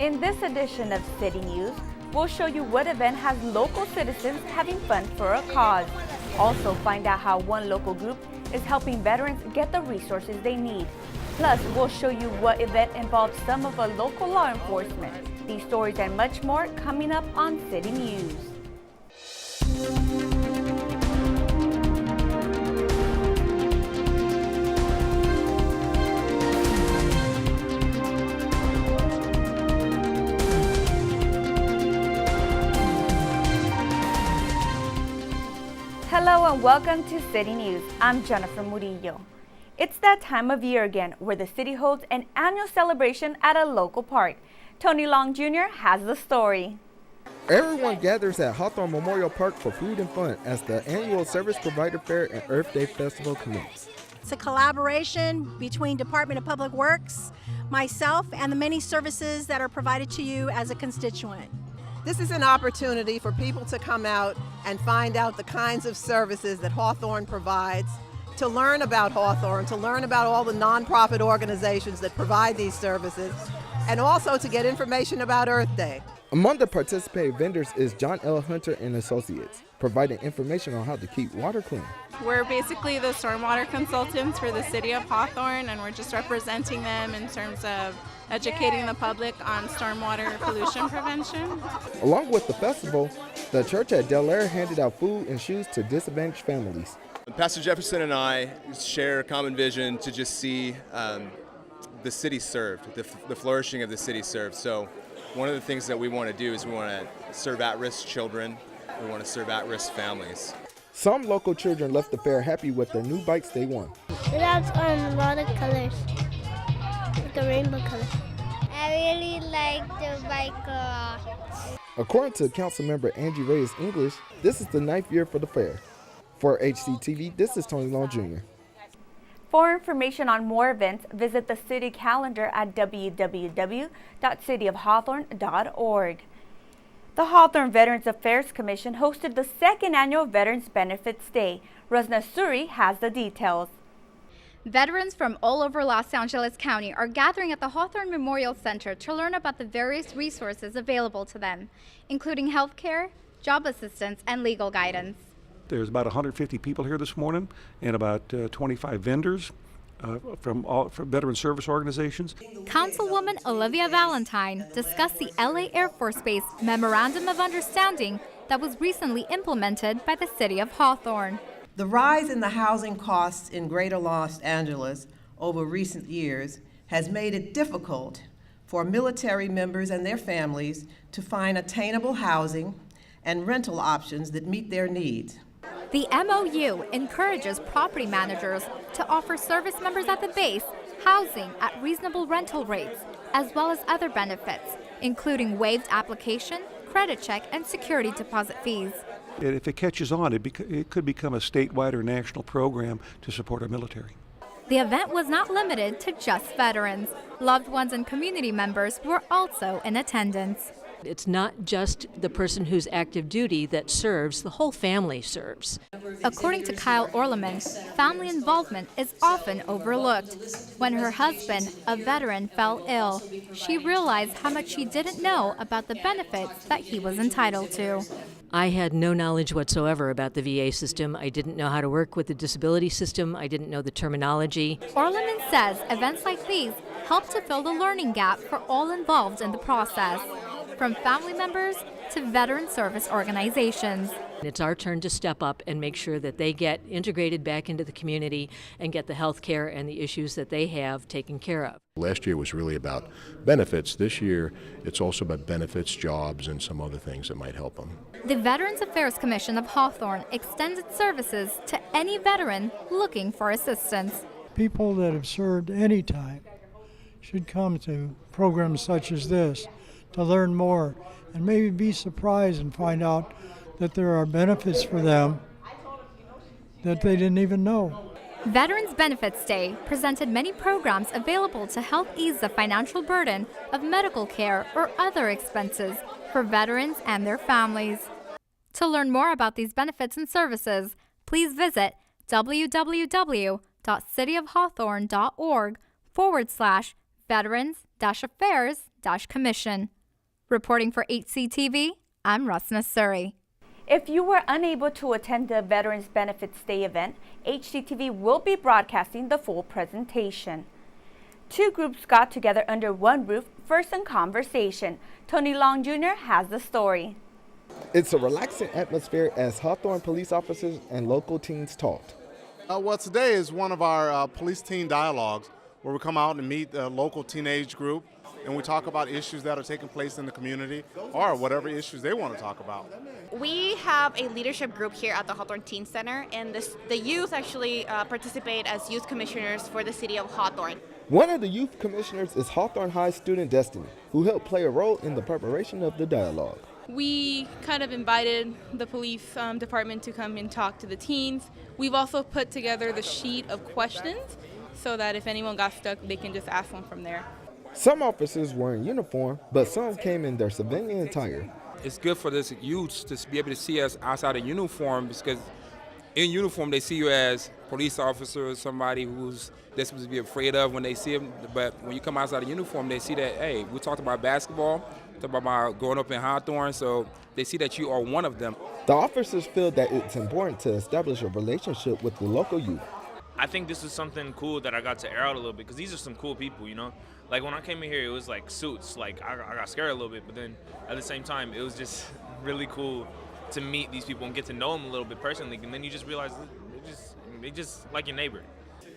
In this edition of City News, we'll show you what event has local citizens having fun for a cause. Also find out how one local group is helping veterans get the resources they need. Plus, we'll show you what event involves some of our local law enforcement. These stories and much more coming up on City News. Hello and welcome to City News. I'm Jennifer Murillo. It's that time of year again where the city holds an annual celebration at a local park. Tony Long Jr. has the story. Everyone gathers at Hawthorne Memorial Park for food and fun as the annual Service Provider Fair and Earth Day Festival commence. It's a collaboration between Department of Public Works, myself, and the many services that are provided to you as a constituent. This is an opportunity for people to come out and find out the kinds of services that Hawthorne provides, to learn about Hawthorne, to learn about all the nonprofit organizations that provide these services, and also to get information about Earth Day. Among the participating vendors is John L. Hunter and Associates, providing information on how to keep water clean. We're basically the stormwater consultants for the city of Hawthorne, and we're just representing them in terms of educating the public on stormwater pollution prevention. Along with the festival, the church at Del Air handed out food and shoes to disadvantaged families. Pastor Jefferson and I share a common vision to just see the city served, the flourishing of the city served. So one of the things that we want to do is we want to serve at-risk children, we want to serve at-risk families. Some local children left the fair happy with their new bikes they won. It has a lot of colors, like a rainbow color. I really like the bike a lot. According to Councilmember Angie Reyes English, this is the 9th year for the fair. For HCTV, this is Tony Long Jr. For information on more events, visit the city calendar at www.cityofhawthorne.org. The Hawthorne Veterans Affairs Commission hosted the second annual Veterans Benefits Day. Rosna Suri has the details. Veterans from all over Los Angeles County are gathering at the Hawthorne Memorial Center to learn about the various resources available to them, including health care, job assistance, and legal guidance. There's about 150 people here this morning and about 25 vendors from veteran service organizations. Councilwoman Olivia Valentine discussed the LA Air Force Base Memorandum of Understanding that was recently implemented by the city of Hawthorne. The rise in the housing costs in Greater Los Angeles over recent years has made it difficult for military members and their families to find attainable housing and rental options that meet their needs. The MOU encourages property managers to offer service members at the base housing at reasonable rental rates, as well as other benefits, including waived application, credit check, and security deposit fees. If it catches on, it could become a statewide or national program to support our military. The event was not limited to just veterans. Loved ones and community members were also in attendance. It's not just the person who's active duty that serves, the whole family serves. According to Kyle Orleman, family involvement is often overlooked. When her husband, a veteran, fell ill, she realized how much she didn't know about the benefits that he was entitled to. I had no knowledge whatsoever about the VA system. I didn't know how to work with the disability system. I didn't know the terminology. Orleman says events like these help to fill the learning gap for all involved in the process, from family members to veteran service organizations. It's our turn to step up and make sure that they get integrated back into the community and get the health care and the issues that they have taken care of. Last year was really about benefits. This year, it's also about benefits, jobs, and some other things that might help them. The Veterans Affairs Commission of Hawthorne extends its services to any veteran looking for assistance. People that have served any time should come to programs such as this to learn more and maybe be surprised and find out that there are benefits for them that they didn't even know. Veterans Benefits Day presented many programs available to help ease the financial burden of medical care or other expenses for veterans and their families. To learn more about these benefits and services, please visit www.cityofhawthorne.org/veterans-affairs Commission. Reporting for HCTV, I'm Rasna Suri. If you were unable to attend the Veterans Benefits Day event, HCTV will be broadcasting the full presentation. Two groups got together under one roof for some conversation. Tony Long Jr. has the story. It's a relaxing atmosphere as Hawthorne police officers and local teens talked. Well, today is one of our police teen dialogues where we come out and meet the local teenage group and we talk about issues that are taking place in the community or whatever issues they want to talk about. We have a leadership group here at the Hawthorne Teen Center, and the youth actually participate as youth commissioners for the city of Hawthorne. One of the youth commissioners is Hawthorne High student Destiny, who helped play a role in the preparation of the dialogue. We kind of invited the police department to come and talk to the teens. We've also put together the sheet of questions so that if anyone got stuck, they can just ask one from there. Some officers were in uniform, but some came in their civilian attire. It's good for this youth to be able to see us outside of uniform, because in uniform they see you as police officer or somebody who's they're supposed to be afraid of when they see them. But when you come outside of uniform, they see that, hey, we talked about basketball, talked about growing up in Hawthorne, so they see that you are one of them. The officers feel that it's important to establish a relationship with the local youth. I think this is something cool that I got to air out a little bit, because these are some cool people, you know? Like when I came in here, it was like suits. Like I got scared a little bit, but then at the same time, it was just really cool to meet these people and get to know them a little bit personally. And then you just realize they just like your neighbor.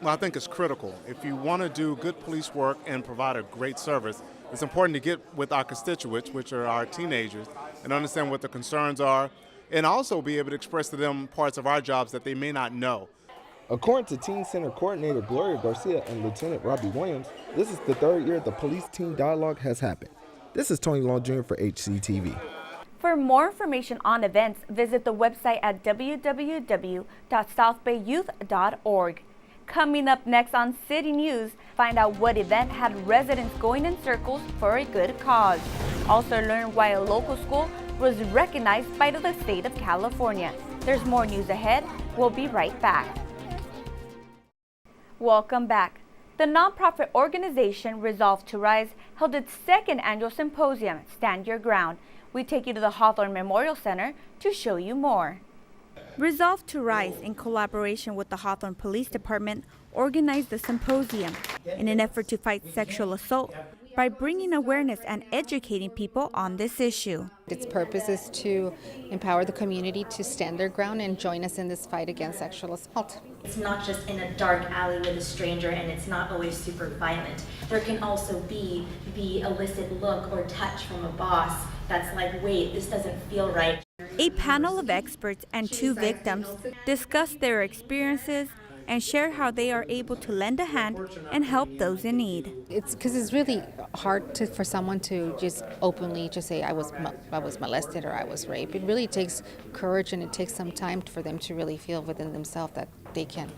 Well, I think it's critical. If you want to do good police work and provide a great service, it's important to get with our constituents, which are our teenagers, and understand what their concerns are, and also be able to express to them parts of our jobs that they may not know. According to Teen Center Coordinator Gloria Garcia and Lieutenant Robbie Williams, this is the third year the police-teen dialogue has happened. This is Tony Long Jr. for HCTV. For more information on events, visit the website at www.southbayyouth.org. Coming up next on City News, find out what event had residents going in circles for a good cause. Also learn why a local school was recognized by the state of California. There's more news ahead. We'll be right back. Welcome back. The nonprofit organization Resolve to Rise held its second annual symposium, Stand Your Ground. We take you to the Hawthorne Memorial Center to show you more. Resolve to Rise, in collaboration with the Hawthorne Police Department, organized the symposium in an effort to fight sexual assault by bringing awareness and educating people on this issue. Its purpose is to empower the community to stand their ground and join us in this fight against sexual assault. It's not just in a dark alley with a stranger, and it's not always super violent. There can also be the illicit look or touch from a boss that's like, wait, this doesn't feel right. A panel of experts and two victims discussed their experiences and share how they are able to lend a hand and help those in need. It's because it's really hard for someone to just openly just say I was molested or I was raped. It really takes courage, and it takes some time for them to really feel within themselves that they can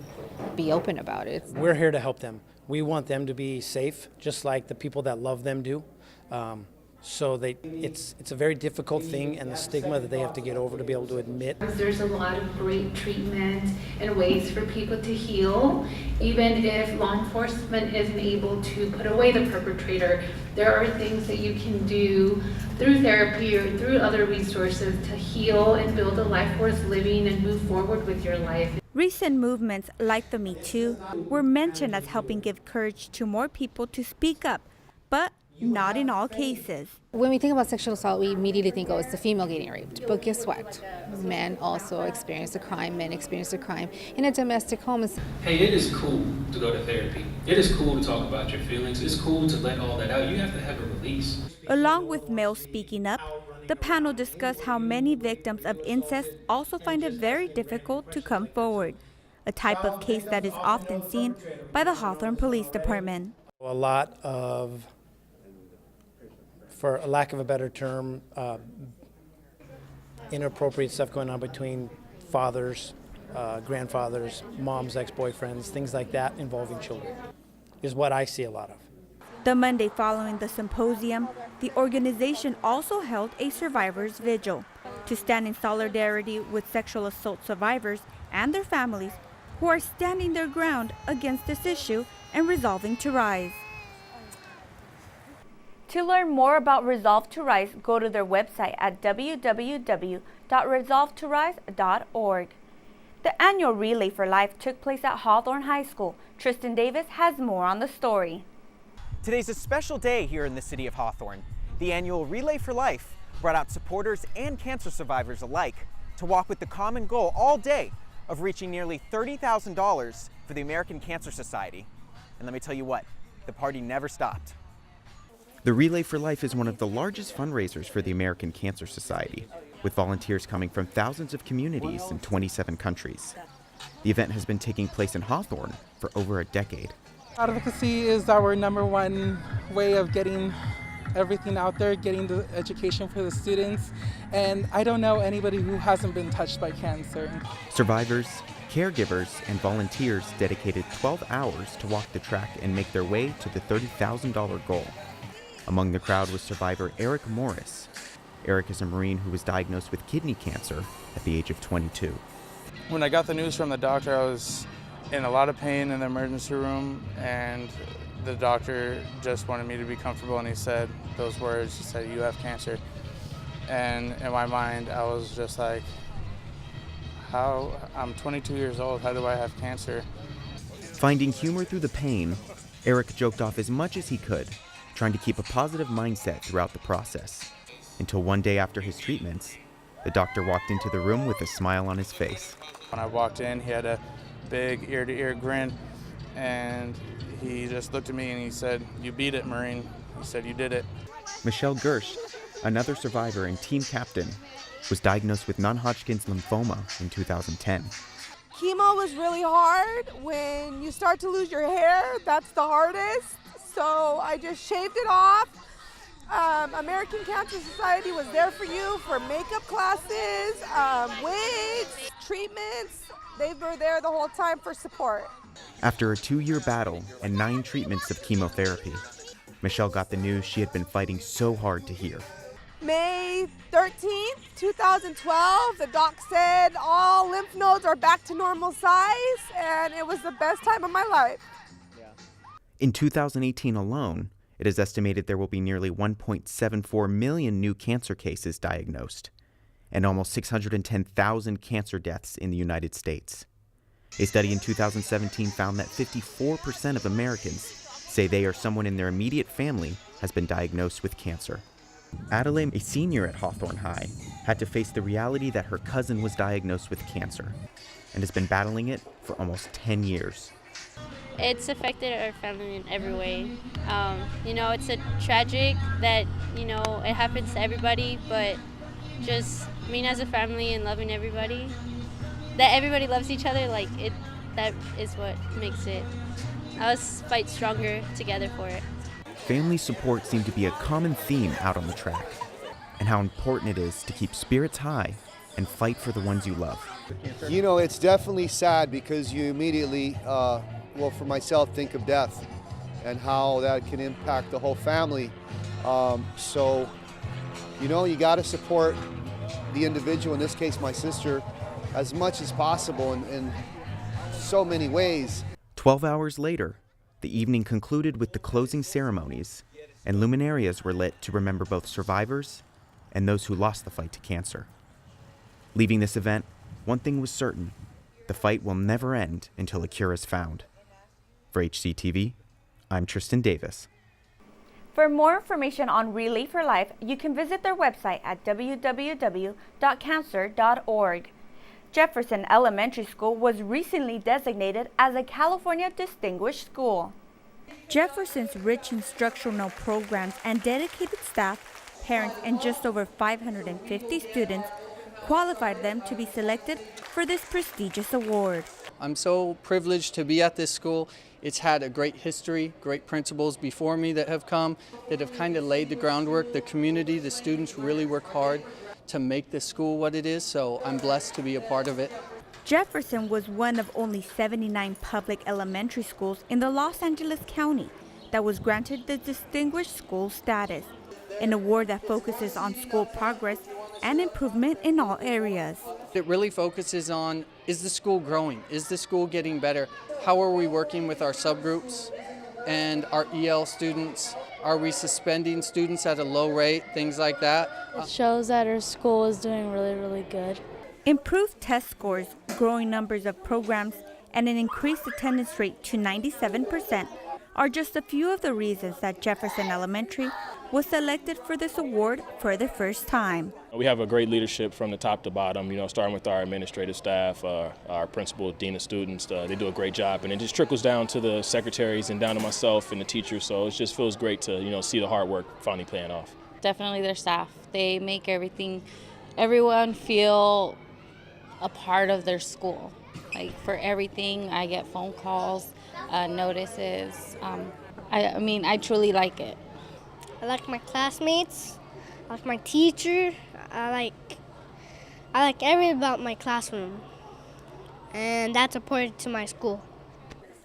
be open about it. We're here to help them. We want them to be safe, just like the people that love them do. So it's a very difficult thing, and the stigma that they have to get over to be able to admit. There's a lot of great treatment and ways for people to heal. Even if law enforcement isn't able to put away the perpetrator, there are things that you can do through therapy or through other resources to heal and build a life worth living and move forward with your life. Recent movements like the Me Too were mentioned as helping give courage to more people to speak up, but not in all cases. When we think about sexual assault, we immediately think, oh, it's the female getting raped. But guess what? Men also experience a crime. Men experience a crime in a domestic home. Hey, it is cool to go to therapy. It is cool to talk about your feelings. It's cool to let all that out. You have to have a release. Along with males speaking up, the panel discussed how many victims of incest also find it very difficult to come forward, a type of case that is often seen by the Hawthorne Police Department. A lot of, for a lack of a better term, inappropriate stuff going on between fathers, grandfathers, moms, ex-boyfriends, things like that involving children, is what I see a lot of. The Monday following the symposium, the organization also held a survivors' vigil to stand in solidarity with sexual assault survivors and their families who are standing their ground against this issue and resolving to rise. To learn more about Resolve to Rise, go to their website at www.resolvetorise.org. The annual Relay for Life took place at Hawthorne High School. Tristan Davis has more on the story. Today's a special day here in the city of Hawthorne. The annual Relay for Life brought out supporters and cancer survivors alike to walk with the common goal all day of reaching nearly $30,000 for the American Cancer Society. And let me tell you what, the party never stopped. The Relay for Life is one of the largest fundraisers for the American Cancer Society, with volunteers coming from thousands of communities in 27 countries. The event has been taking place in Hawthorne for over a decade. Advocacy is our #1 way of getting everything out there, getting the education for the students, and I don't know anybody who hasn't been touched by cancer. Survivors, caregivers, and volunteers dedicated 12 hours to walk the track and make their way to the $30,000 goal. Among the crowd was survivor Eric Morris. Eric is a Marine who was diagnosed with kidney cancer at the age of 22. When I got the news from the doctor, I was in a lot of pain in the emergency room, and the doctor just wanted me to be comfortable, and he said those words. He said, "You have cancer." And in my mind, I was just like, how? I'm 22 years old, how do I have cancer? Finding humor through the pain, Eric joked off as much as he could, trying to keep a positive mindset throughout the process. Until one day after his treatments, the doctor walked into the room with a smile on his face. When I walked in, he had a big ear-to-ear grin, and he just looked at me and he said, "You beat it, Marine." He said, "You did it." Michelle Gersh, another survivor and team captain, was diagnosed with non-Hodgkin's lymphoma in 2010. Chemo was really hard. When you start to lose your hair, that's the hardest. So I just shaved it off. American Cancer Society was there for you for makeup classes, wigs, treatments. They were there the whole time for support. After a 2-year battle and 9 treatments of chemotherapy, Michelle got the news she had been fighting so hard to hear. May 13th, 2012, the doc said all lymph nodes are back to normal size, and it was the best time of my life. In 2018 alone, it is estimated there will be nearly 1.74 million new cancer cases diagnosed, and almost 610,000 cancer deaths in the United States. A study in 2017 found that 54% of Americans say they or someone in their immediate family has been diagnosed with cancer. Adelaide, a senior at Hawthorne High, had to face the reality that her cousin was diagnosed with cancer and has been battling it for almost 10 years. It's affected our family in every way. It's a tragic that, it happens to everybody, but just being as a family and loving everybody, that everybody loves each other, that is what makes it. Us fight stronger together for it. Family support seemed to be a common theme out on the track, and how important it is to keep spirits high and fight for the ones you love. It's definitely sad because you immediately, for myself, think of death and how that can impact the whole family. You got to support the individual, in this case my sister, as much as possible in so many ways. 12 hours later, the evening concluded with the closing ceremonies, and luminarias were lit to remember both survivors and those who lost the fight to cancer. Leaving this event, one thing was certain: the fight will never end until a cure is found. For HCTV, I'm Tristan Davis. For more information on Relay for Life, you can visit their website at www.cancer.org. Jefferson Elementary School was recently designated as a California Distinguished School. Jefferson's rich instructional programs and dedicated staff, parents, and just over 550 students qualified them to be selected for this prestigious award. I'm so privileged to be at this school. It's had a great history, great principals before me that have come, that have kind of laid the groundwork. The community, the students really work hard to make this school what it is, so I'm blessed to be a part of it. Jefferson was one of only 79 public elementary schools in the Los Angeles County that was granted the Distinguished School status, an award that focuses on school progress and improvement in all areas. It really focuses on, is the school growing? Is the school getting better? How are we working with our subgroups and our EL students? Are we suspending students at a low rate? Things like that. It shows that our school is doing really, really good. Improved test scores, growing numbers of programs, and an increased attendance rate to 97% are just a few of the reasons that Jefferson Elementary was selected for this award for the first time. We have a great leadership from the top to bottom, starting with our administrative staff, our principal, dean of students. They do a great job, and it just trickles down to the secretaries and down to myself and the teachers, so it just feels great to, see the hard work finally paying off. Definitely their staff. They make everyone feel a part of their school. Like for everything, I get phone calls, notices. I truly like it. I like my classmates. I like my teacher. I like everything about my classroom, and that's important to my school.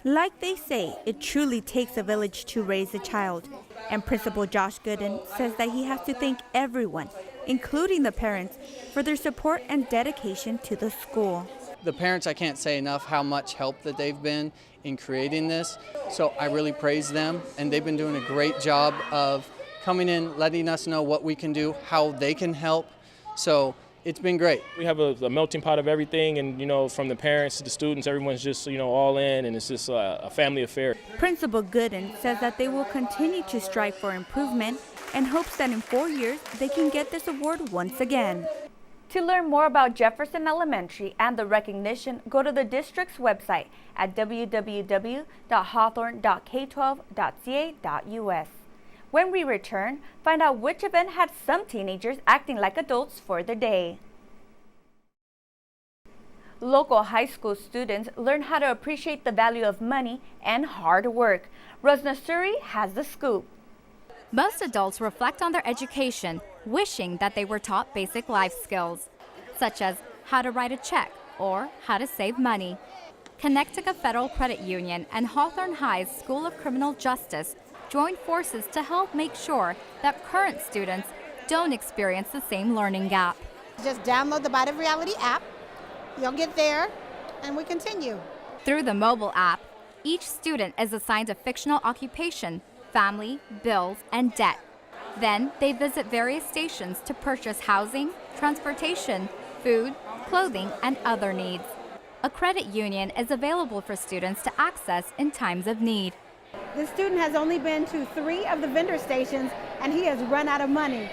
Like they say, it truly takes a village to raise a child. And Principal Josh Gooden says that he has to thank everyone, including the parents, for their support and dedication to the school. The parents, I can't say enough how much help that they've been in creating this. So I really praise them, and they've been doing a great job of coming in, letting us know what we can do, how they can help. So it's been great. We have a melting pot of everything, and from the parents to the students, everyone's just all in, and it's just a family affair. Principal Gooden says that they will continue to strive for improvement and hopes that in 4 years they can get this award once again. To learn more about Jefferson Elementary and the recognition, go to the district's website at www.hawthorne.k12.ca.us. When we return, find out which event had some teenagers acting like adults for the day. Local high school students learn how to appreciate the value of money and hard work. Rosna Suri has the scoop. Most adults reflect on their education, wishing that they were taught basic life skills, such as how to write a check or how to save money. Connecticut Federal Credit Union and Hawthorne High's School of Criminal Justice joined forces to help make sure that current students don't experience the same learning gap. Just download the Bite of Reality app, you'll get there, and we continue. Through the mobile app, each student is assigned a fictional occupation, family, bills, and debt. Then they visit various stations to purchase housing, transportation, food, clothing, and other needs. A credit union is available for students to access in times of need. The student has only been to 3 of the vendor stations and he has run out of money.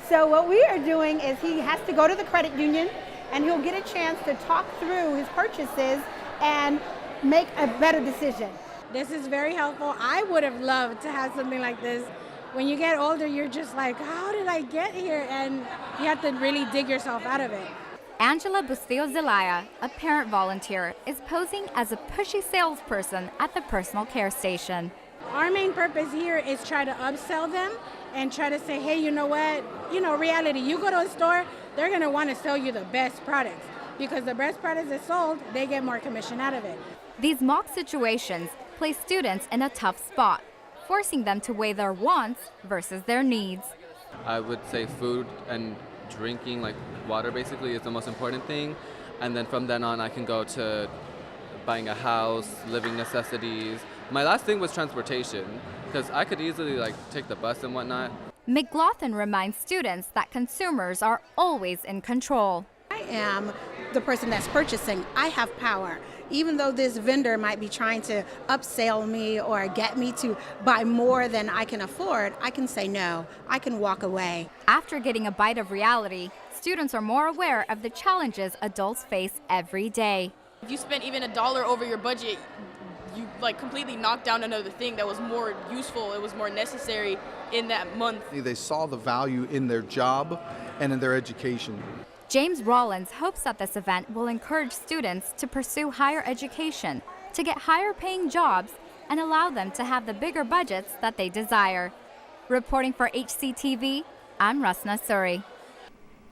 So what we are doing is he has to go to the credit union and he'll get a chance to talk through his purchases and make a better decision. This is very helpful. I would have loved to have something like this. When you get older, you're just like, how did I get here? And you have to really dig yourself out of it. Angela Bustillo Zelaya, a parent volunteer, is posing as a pushy salesperson at the personal care station. Our main purpose here is try to upsell them and try to say, hey, you know what? Reality, you go to a store, they're going to want to sell you the best products because the best products are sold, they get more commission out of it. These mock situations place students in a tough spot, forcing them to weigh their wants versus their needs. I would say food and drinking, like water basically, is the most important thing. And then from then on, I can go to buying a house, living necessities. My last thing was transportation, because I could easily take the bus and whatnot. McLaughlin reminds students that consumers are always in control. I am the person that's purchasing. I have power. Even though this vendor might be trying to upsell me or get me to buy more than I can afford, I can say no. I can walk away. After getting a bite of reality, students are more aware of the challenges adults face every day. If you spent even $1 over your budget, you completely knocked down another thing that was more useful, it was more necessary in that month. They saw the value in their job and in their education. James Rollins hopes that this event will encourage students to pursue higher education, to get higher paying jobs, and allow them to have the bigger budgets that they desire. Reporting for HCTV, I'm Rosna Suri.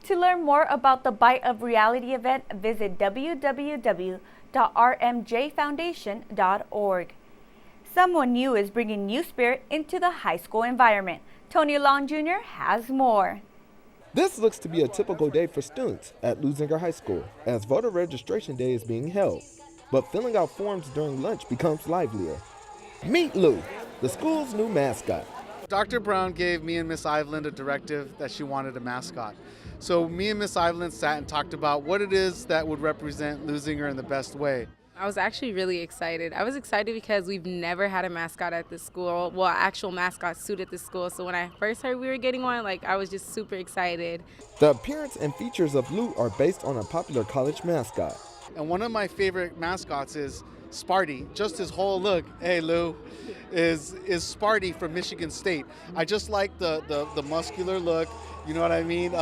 To learn more about the Bite of Reality event, visit www.rmjfoundation.org. Someone new is bringing new spirit into the high school environment. Tony Long Jr. has more. This looks to be a typical day for students at Leuzinger High School as voter registration day is being held. But filling out forms during lunch becomes livelier. Meet Lou. the school's new mascot. Dr. Brown gave me and Miss Iveland a directive that she wanted a mascot. So me and Miss Iveland sat and talked about what it is that would represent Leuzinger in the best way. I was actually really excited. I was excited because we've never had a mascot at this school, well, actual mascot suit at this school. So when I first heard we were getting one, I was just super excited. The appearance and features of Lou are based on a popular college mascot. And one of my favorite mascots is Sparty. Just his whole look, hey Lou, is Sparty from Michigan State. I just like the muscular look, you know what I mean?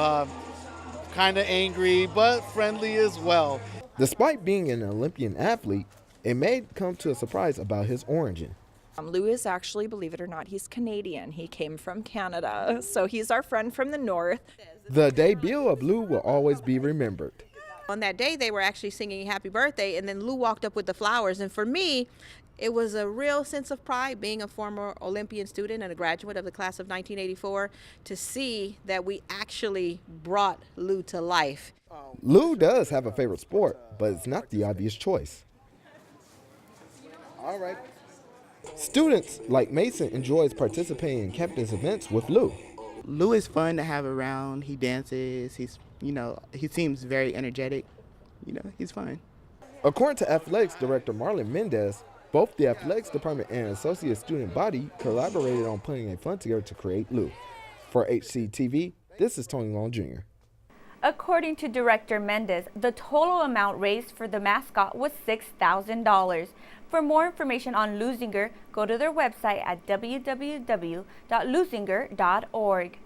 Kind of angry, but friendly as well. Despite being an Olympian athlete, it may come to a surprise about his origin. Lou is actually, believe it or not, he's Canadian. He came from Canada, so he's our friend from the north. The debut of Lou will always be remembered. On that day, they were actually singing happy birthday, and then Lou walked up with the flowers. And for me, it was a real sense of pride, being a former Olympian student and a graduate of the class of 1984, to see that we actually brought Lou to life. Lou does have a favorite sport, but it's not the obvious choice. All right. Students like Mason enjoys participating in campus events with Lou. Lou is fun to have around. He dances. He seems very energetic. He's fun. According to athletics director Marlon Mendez, both the athletics department and associate student body collaborated on putting a fund together to create Lou. For HCTV, this is Tony Long Jr. According to Director Mendez, the total amount raised for the mascot was $6,000. For more information on Leuzinger, go to their website at www.leuzinger.org.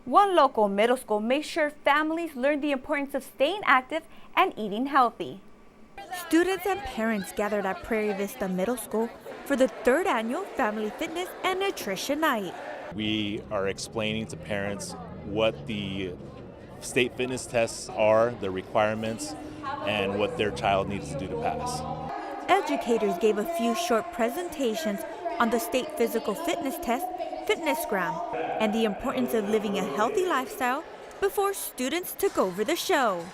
One local middle school makes sure families learn the importance of staying active and eating healthy. Students and parents gathered at Prairie Vista Middle School for the 3rd annual Family Fitness and Nutrition Night. We are explaining to parents what the state fitness tests are, the requirements, and what their child needs to do to pass. Educators gave a few short presentations on the state physical fitness test, FitnessGram, and the importance of living a healthy lifestyle before students took over the show.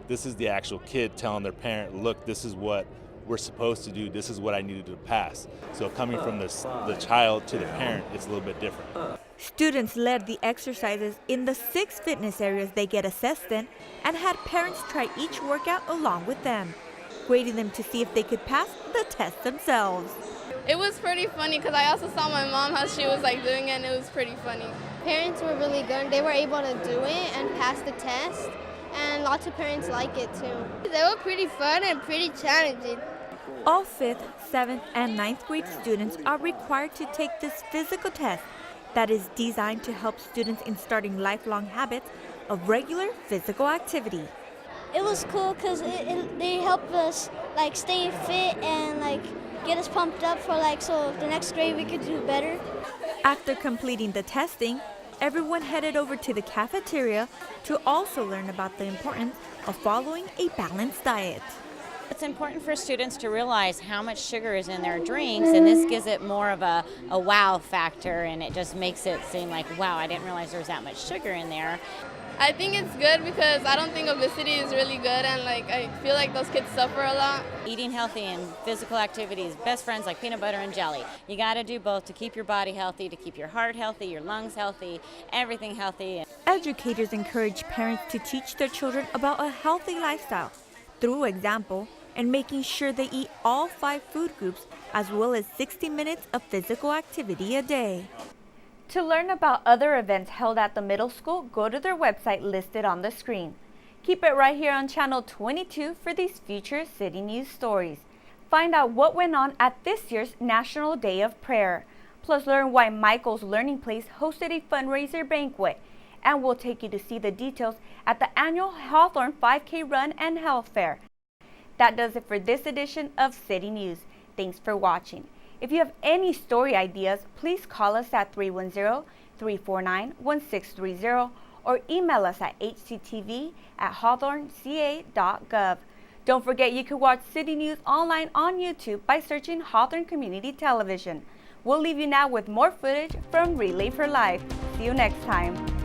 This is the actual kid telling their parent, look, this is what we're supposed to do, this is what I needed to pass. So coming from the child to the parent, it's a little bit different. Students led the exercises in the 6 fitness areas they get assessed in and had parents try each workout along with them, grading them to see if they could pass the test themselves. It was pretty funny because I also saw my mom how she was doing it, and it was pretty funny. Parents were really good. They were able to do it and pass the test, and lots of parents like it too. They were pretty fun and pretty challenging. All 5th, 7th, and 9th grade students are required to take this physical test that is designed to help students in starting lifelong habits of regular physical activity. It was cool because they helped us stay fit and get us pumped up for so the next grade we could do better. After completing the testing, everyone headed over to the cafeteria to also learn about the importance of following a balanced diet. It's important for students to realize how much sugar is in their drinks, and this gives it more of a wow factor, and it just makes it seem like, wow, I didn't realize there was that much sugar in there. I think it's good because I don't think obesity is really good, and I feel like those kids suffer a lot. Eating healthy and physical activities, best friends like peanut butter and jelly. You got to do both to keep your body healthy, to keep your heart healthy, your lungs healthy, everything healthy. Educators encourage parents to teach their children about a healthy lifestyle through example and making sure they eat all 5 food groups as well as 60 minutes of physical activity a day. To learn about other events held at the middle school, go to their website listed on the screen. Keep it right here on Channel 22 for these future City News stories. Find out what went on at this year's National Day of Prayer. Plus learn why Michael's Learning Place hosted a fundraiser banquet. And we'll take you to see the details at the annual Hawthorne 5K Run and Health Fair. That does it for this edition of City News. Thanks for watching. If you have any story ideas, please call us at 310-349-1630 or email us at hctv@hawthorneca.gov. Don't forget you can watch City News online on YouTube by searching Hawthorne Community Television. We'll leave you now with more footage from Relay for Life. See you next time.